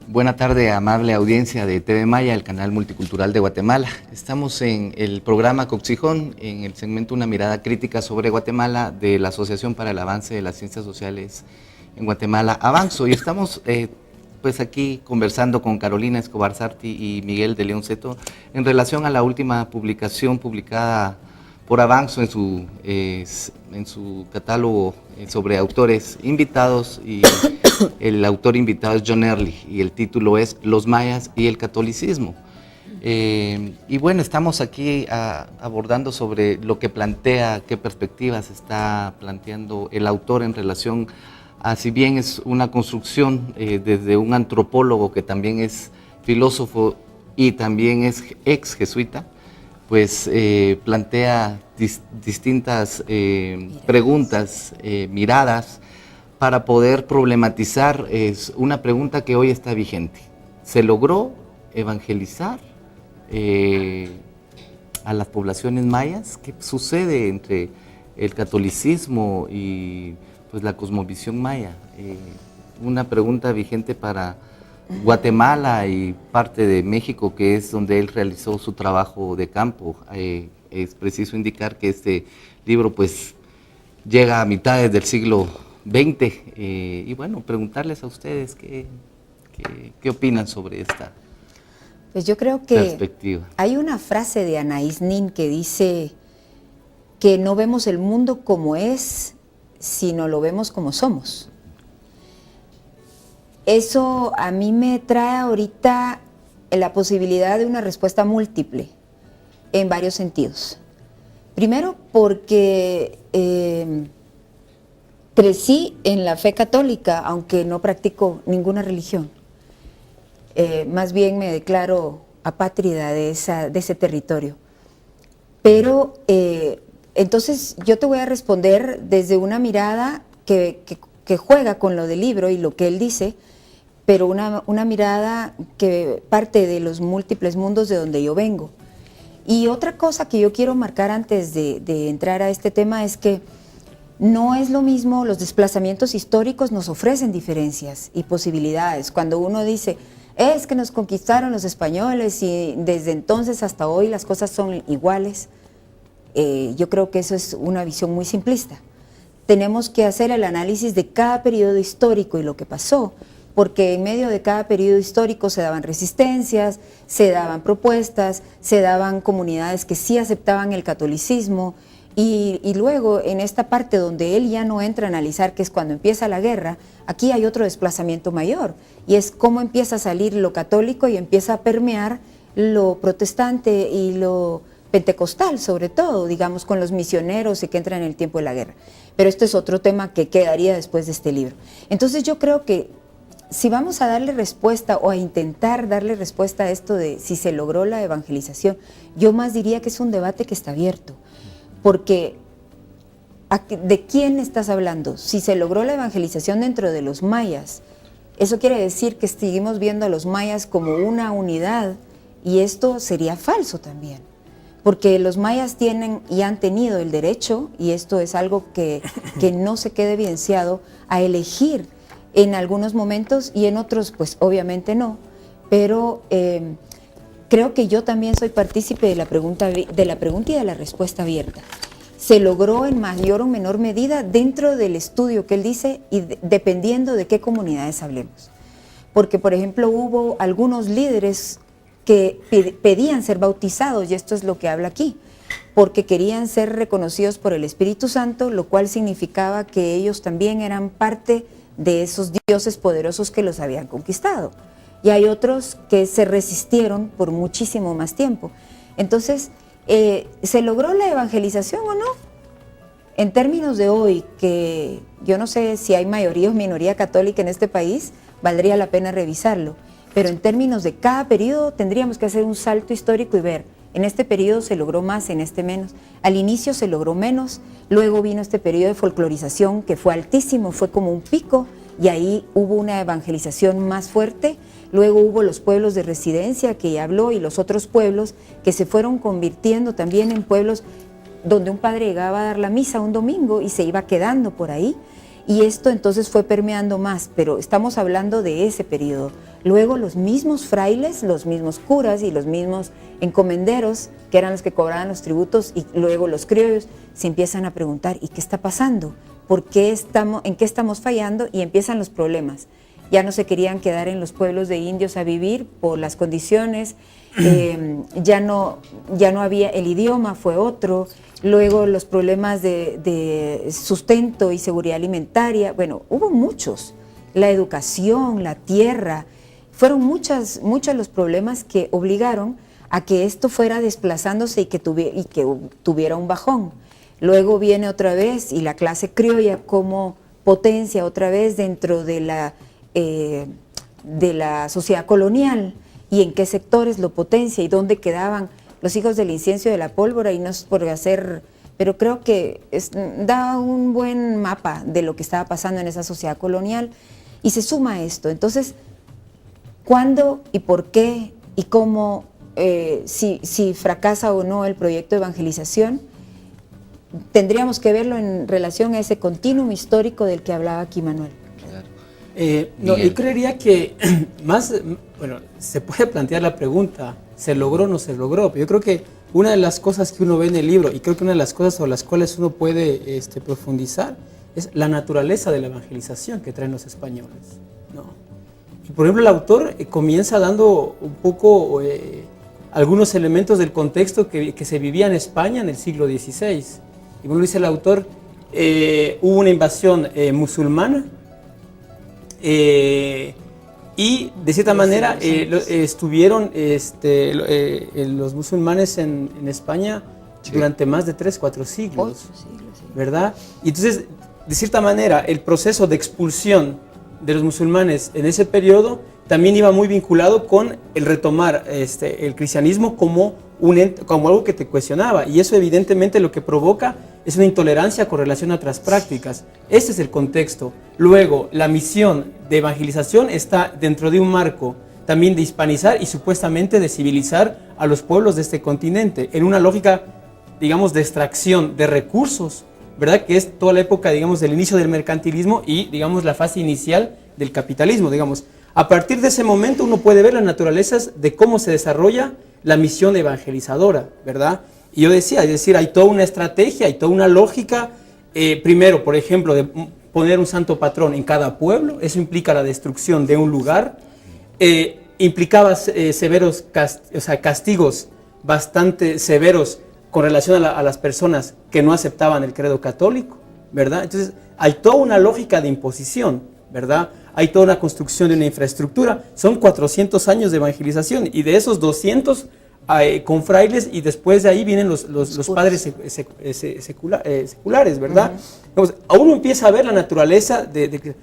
Buena tarde, amable audiencia de TV Maya, el canal multicultural de Guatemala. Estamos en el programa Coxijón, en el segmento Una mirada crítica sobre Guatemala de la Asociación para el Avance de las Ciencias Sociales en Guatemala, Avanzo. Y estamos pues aquí conversando con Carolina Escobar Sarti y Miguel de León Seto en relación a la última publicación publicada por Avanzo en su catálogo sobre autores invitados, y el autor invitado es John Early y el título es Los mayas y el catolicismo. Y bueno, estamos aquí abordando sobre lo que plantea, qué perspectivas está planteando el autor en relación a, si bien es una construcción desde un antropólogo que también es filósofo y también es ex jesuita, pues plantea distintas preguntas, miradas, para poder problematizar una pregunta que hoy está vigente. ¿Se logró evangelizar a las poblaciones mayas? ¿Qué sucede entre el catolicismo y pues, la cosmovisión maya? Una pregunta vigente para Guatemala y parte de México, que es donde él realizó su trabajo de campo. Es preciso indicar que este libro pues llega a mitades del siglo XX, y bueno, preguntarles a ustedes qué opinan sobre esta pues yo creo que perspectiva. Hay una frase de Anaïs Nin que dice que no vemos el mundo como es, sino lo vemos como somos. Eso a mí me trae ahorita la posibilidad de una respuesta múltiple en varios sentidos. Primero, porque crecí en la fe católica, aunque no practico ninguna religión. Más bien me declaro apátrida de ese territorio. Pero entonces yo te voy a responder desde una mirada que juega con lo del libro y lo que él dice, pero una mirada que parte de los múltiples mundos de donde yo vengo. Y otra cosa que yo quiero marcar antes de entrar a este tema es que no es lo mismo, los desplazamientos históricos nos ofrecen diferencias y posibilidades. Cuando uno dice, es que nos conquistaron los españoles y desde entonces hasta hoy las cosas son iguales, yo creo que eso es una visión muy simplista. Tenemos que hacer el análisis de cada periodo histórico y lo que pasó, porque en medio de cada periodo histórico se daban resistencias, se daban propuestas, se daban comunidades que sí aceptaban el catolicismo, y luego en esta parte donde él ya no entra a analizar, que es cuando empieza la guerra, aquí hay otro desplazamiento mayor, y es cómo empieza a salir lo católico y empieza a permear lo protestante y lo pentecostal, sobre todo, digamos, con los misioneros y que entran en el tiempo de la guerra. Pero esto es otro tema que quedaría después de este libro. Entonces yo creo que si vamos a darle respuesta o a intentar darle respuesta a esto de si se logró la evangelización, yo más diría que es un debate que está abierto, porque ¿de quién estás hablando? Si se logró la evangelización dentro de los mayas, eso quiere decir que seguimos viendo a los mayas como una unidad, y esto sería falso también, porque los mayas tienen y han tenido el derecho, y esto es algo que no se quede evidenciado, a elegir en algunos momentos y en otros pues obviamente no, pero creo que yo también soy partícipe de la pregunta y de la respuesta abierta. Se logró en mayor o menor medida dentro del estudio que él dice y dependiendo de qué comunidades hablemos. Porque, por ejemplo, hubo algunos líderes que pedían ser bautizados, y esto es lo que habla aquí, porque querían ser reconocidos por el Espíritu Santo, lo cual significaba que ellos también eran parte de esos dioses poderosos que los habían conquistado. Y hay otros que se resistieron por muchísimo más tiempo. Entonces, ¿se logró la evangelización o no? En términos de hoy, que yo no sé si hay mayoría o minoría católica en este país, valdría la pena revisarlo. Pero en términos de cada periodo tendríamos que hacer un salto histórico y ver, en este periodo se logró más, en este menos. Al inicio se logró menos, luego vino este periodo de folclorización que fue altísimo, fue como un pico, y ahí hubo una evangelización más fuerte. Luego hubo los pueblos de residencia que ya habló y los otros pueblos que se fueron convirtiendo también en pueblos donde un padre llegaba a dar la misa un domingo y se iba quedando por ahí. Y esto entonces fue permeando más, pero estamos hablando de ese periodo. Luego los mismos frailes, los mismos curas y los mismos encomenderos, que eran los que cobraban los tributos, y luego los criollos, se empiezan a preguntar, ¿y qué está pasando? ¿En qué estamos fallando? Y empiezan los problemas. Ya no se querían quedar en los pueblos de indios a vivir por las condiciones, ya no había, el idioma fue otro, luego los problemas de sustento y seguridad alimentaria, bueno, hubo muchos, la educación, la tierra, fueron muchos los problemas que obligaron a que esto fuera desplazándose y que tuviera un bajón. Luego viene otra vez, y la clase criolla como potencia otra vez dentro de la sociedad colonial, y en qué sectores lo potencia y dónde quedaban los hijos del incienso y de la pólvora, y no es por hacer, pero creo que da un buen mapa de lo que estaba pasando en esa sociedad colonial, y se suma esto. Entonces, ¿cuándo y por qué y cómo, si fracasa o no el proyecto de evangelización? Tendríamos que verlo en relación a ese continuum histórico del que hablaba aquí Manuel. Yo creería que se puede plantear la pregunta, ¿se logró o no se logró? Pero yo creo que una de las cosas que uno ve en el libro, y creo que una de las cosas sobre las cuales uno puede profundizar, es la naturaleza de la evangelización que traen los españoles, ¿no? Y por ejemplo, el autor comienza dando un poco algunos elementos del contexto que se vivía en España en el siglo XVI. Y bueno, dice el autor, hubo una invasión musulmana, y de cierta manera estuvieron los musulmanes en España durante más de 3-4 siglos, ¿verdad? Y entonces, de cierta manera, el proceso de expulsión de los musulmanes en ese periodo también iba muy vinculado con el retomar el cristianismo como algo que te cuestionaba, y eso evidentemente lo que provoca es una intolerancia con relación a otras prácticas. Ese es el contexto. Luego, la misión de evangelización está dentro de un marco también de hispanizar y supuestamente de civilizar a los pueblos de este continente, en una lógica, digamos, de extracción de recursos, ¿verdad? Que es toda la época, digamos, del inicio del mercantilismo y, digamos, la fase inicial del capitalismo, digamos. A partir de ese momento uno puede ver las naturalezas de cómo se desarrolla la misión evangelizadora, ¿verdad? Y yo decía, es decir, hay toda una estrategia, hay toda una lógica, primero, por ejemplo, de poner un santo patrón en cada pueblo, eso implica la destrucción de un lugar, implicaba severos castigos bastante severos con relación a las personas que no aceptaban el credo católico, ¿verdad? Entonces, hay toda una lógica de imposición, ¿verdad? Hay toda una construcción de una infraestructura, son 400 años de evangelización, y de esos 200 con frailes, y después de ahí vienen los padres seculares, ¿verdad? Entonces, uno empieza a ver la naturaleza de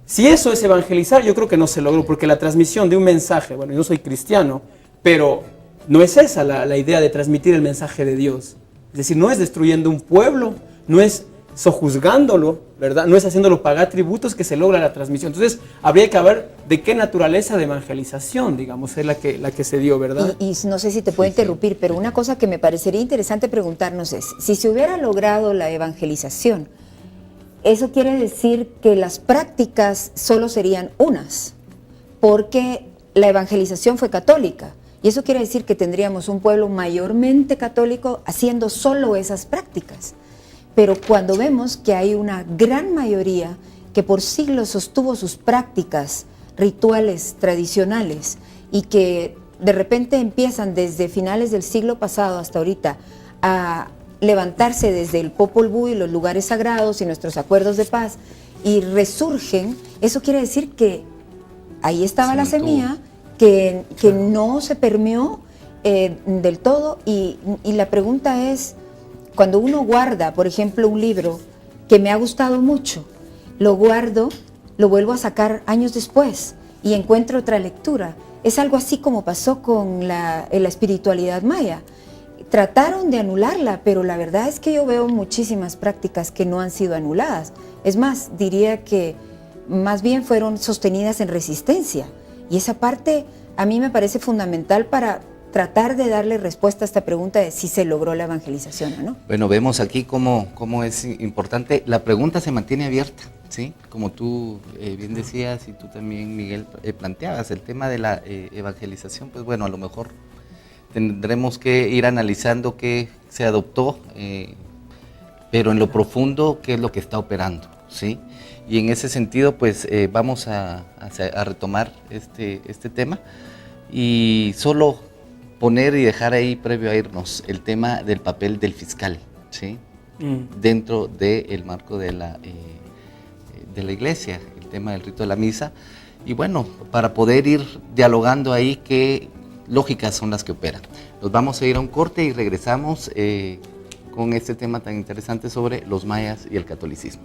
si eso es evangelizar, yo creo que no se logró, porque la transmisión de un mensaje, bueno, yo no soy cristiano, pero no es esa la idea de transmitir el mensaje de Dios. Es decir, no es destruyendo un pueblo, no es sojuzgándolo, ¿verdad? No es haciéndolo pagar tributos que se logra la transmisión. Entonces, habría que ver de qué naturaleza de evangelización, digamos, es la que se dio, ¿verdad? Y no sé si te puedo interrumpir, pero una cosa que me parecería interesante preguntarnos es, si se hubiera logrado la evangelización, eso quiere decir que las prácticas solo serían unas, porque la evangelización fue católica, y eso quiere decir que tendríamos un pueblo mayormente católico haciendo solo esas prácticas. Pero cuando vemos que hay una gran mayoría que por siglos sostuvo sus prácticas rituales tradicionales y que de repente empiezan desde finales del siglo pasado hasta ahorita a levantarse desde el Popol Vuh y los lugares sagrados y nuestros acuerdos de paz y resurgen, eso quiere decir que ahí estaba la semilla que no se permeó del todo, y la pregunta es, cuando uno guarda, por ejemplo, un libro que me ha gustado mucho, lo guardo, lo vuelvo a sacar años después y encuentro otra lectura. Es algo así como pasó con la espiritualidad maya. Trataron de anularla, pero la verdad es que yo veo muchísimas prácticas que no han sido anuladas. Es más, diría que más bien fueron sostenidas en resistencia. Y esa parte a mí me parece fundamental para tratar de darle respuesta a esta pregunta de si se logró la evangelización o no. Bueno, vemos aquí cómo es importante. La pregunta se mantiene abierta, ¿sí? Como tú bien decías y tú también, Miguel, planteabas, el tema de la evangelización, pues bueno, a lo mejor tendremos que ir analizando qué se adoptó, pero en lo profundo, qué es lo que está operando, ¿sí? Y en ese sentido, pues vamos a retomar este tema y solo poner y dejar ahí, previo a irnos, el tema del papel del fiscal, ¿sí? Dentro del marco de la iglesia, el tema del rito de la misa. Y bueno, para poder ir dialogando ahí qué lógicas son las que operan. Nos vamos a ir a un corte y regresamos con este tema tan interesante sobre los mayas y el catolicismo.